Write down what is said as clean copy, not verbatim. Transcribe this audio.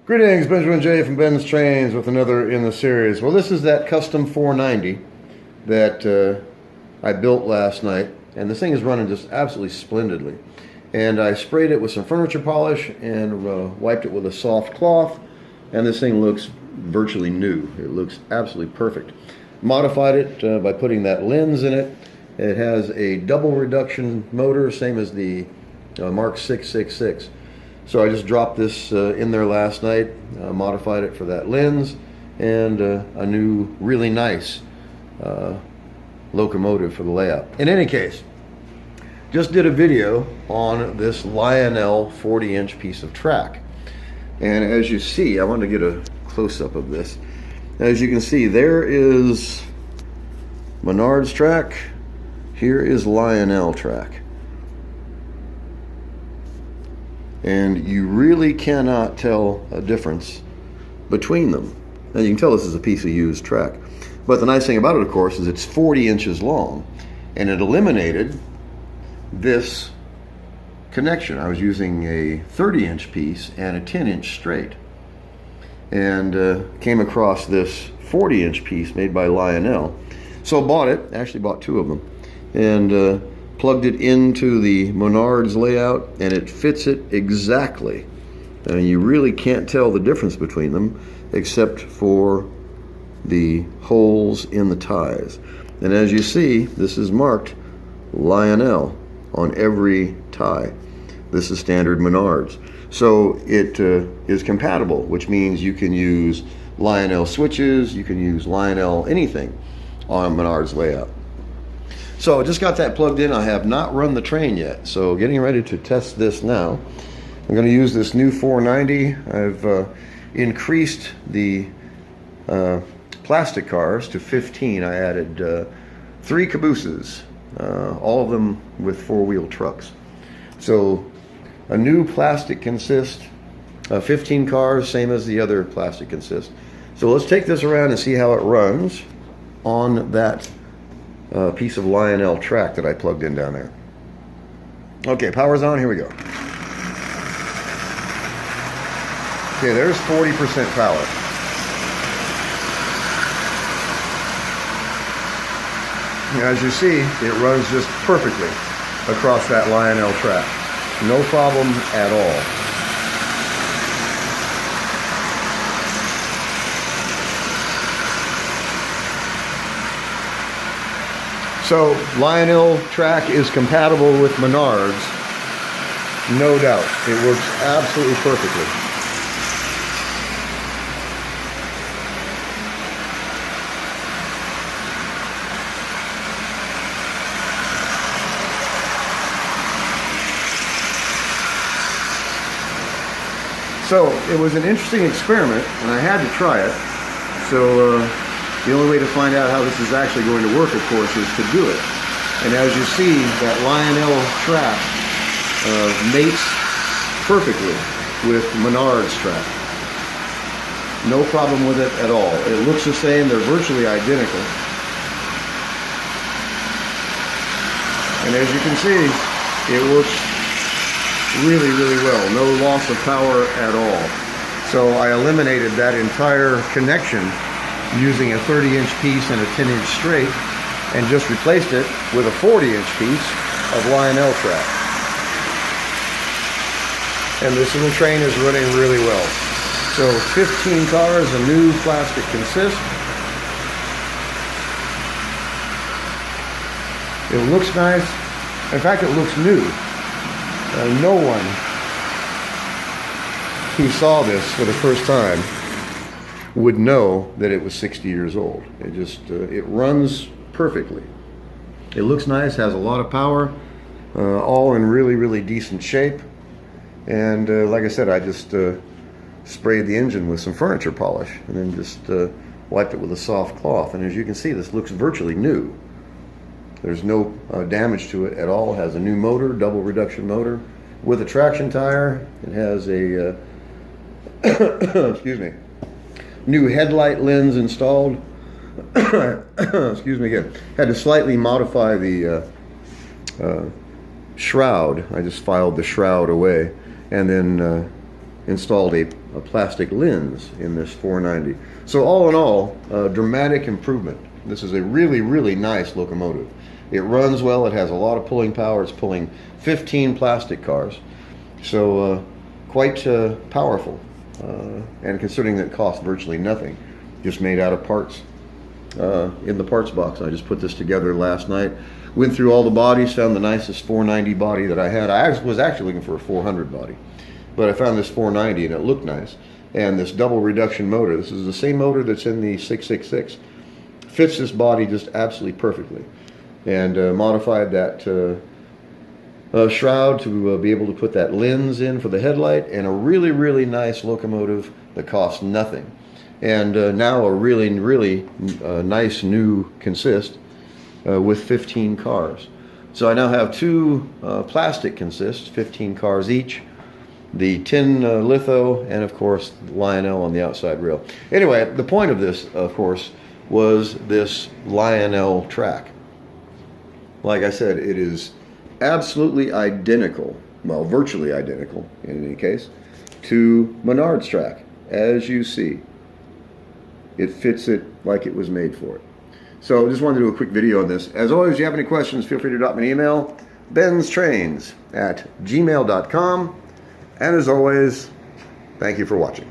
Greetings, Benjamin J. from BENZTRAINZ with another in the series. Well, this is that custom 490 that I built last night, and this thing is running just absolutely splendidly. And I sprayed it with some furniture polish and wiped it with a soft cloth, and this thing looks virtually new. It looks absolutely perfect. Modified it by putting that lens in it. It has a double reduction motor, same as the Marx 666. So I just dropped this in there last night, modified it for that lens, and a new, really nice locomotive for the layout. In any case, just did a video on this Lionel 40-inch piece of track. And as you see, I wanted to get a close-up of this. As you can see, there is Menards track. Here is Lionel track. And you really cannot tell a difference between them. And you can tell this is a piece of used track. But the nice thing about it, of course, is it's 40 inches long. And it eliminated this connection. I was using a 30-inch piece and a 10-inch straight. And came across this 40-inch piece made by Lionel. So bought it, actually bought two of them. And plugged it into the Menards layout, and it fits it exactly. And you really can't tell the difference between them except for the holes in the ties. And as you see, this is marked Lionel on every tie. This is standard Menards. So it is compatible, which means you can use Lionel switches, you can use Lionel anything on Menards layout. So I just got that plugged in. I have not run the train yet, so getting ready to test this now. I'm going to use this new 490. I've increased the plastic cars to 15. I added 3 cabooses, all of them with 4-wheel trucks. So a new plastic consists of 15 cars, same as the other plastic consists. So let's take this around and see how it runs on that piece of Lionel track that I plugged in down there. Okay, power's on, here we go. Okay, there's 40% power. As you see, it runs just perfectly across that Lionel track. No problem at all. So Lionel track is compatible with Menards, no doubt. It works absolutely perfectly. So it was an interesting experiment, and I had to try it. So the only way to find out how this is actually going to work, of course, is to do it. And as you see, that Lionel track mates perfectly with Menards track. No problem with it at all. It looks the same. They're virtually identical. And as you can see, it works really, really well. No loss of power at all. So I eliminated that entire connection using a 30-inch piece and a 10-inch straight, and just replaced it with a 40-inch piece of Lionel track. And this little train is running really well. So 15 cars, a new plastic consist. It looks nice. In fact, it looks new. No one who saw this for the first time would know that it was 60 years old. It just, it runs perfectly. It looks nice, has a lot of power, all in really, really decent shape. And like I said, I just sprayed the engine with some furniture polish and then just wiped it with a soft cloth. And as you can see, this looks virtually new. There's no damage to it at all. It has a new motor, double reduction motor with a traction tire. It has a, excuse me, new headlight lens installed. Excuse me again. Had to slightly modify the shroud. I just filed the shroud away and then installed a plastic lens in this 490. So all in all, dramatic improvement. This is a really, really nice locomotive. It runs well. It has a lot of pulling power. It's pulling 15 plastic cars. So quite powerful. And considering that it costs virtually nothing, just made out of parts in the parts box. I just put this together last night. Went through all the bodies, found the nicest 490 body that I had. I was actually looking for a 400 body, but I found this 490 and it looked nice. And this double reduction motor, this is the same motor that's in the 666, fits this body just absolutely perfectly. And modified that shroud to be able to put that lens in for the headlight, and a really, really nice locomotive that costs nothing. And now a really, really nice new consist with 15 cars. So I now have two plastic consists, 15 cars each, the tin litho, and of course Lionel on the outside rail. Anyway, the point of this, of course, was this Lionel Track. Like I said, it is absolutely identical, well, virtually identical in any case, to Menards Track. As you see, it fits it like it was made for it. So just wanted to do a quick video on this. As always, if you have any questions, feel free to drop me an email, BENZTRAINZ@gmail.com. And as always, thank you for watching.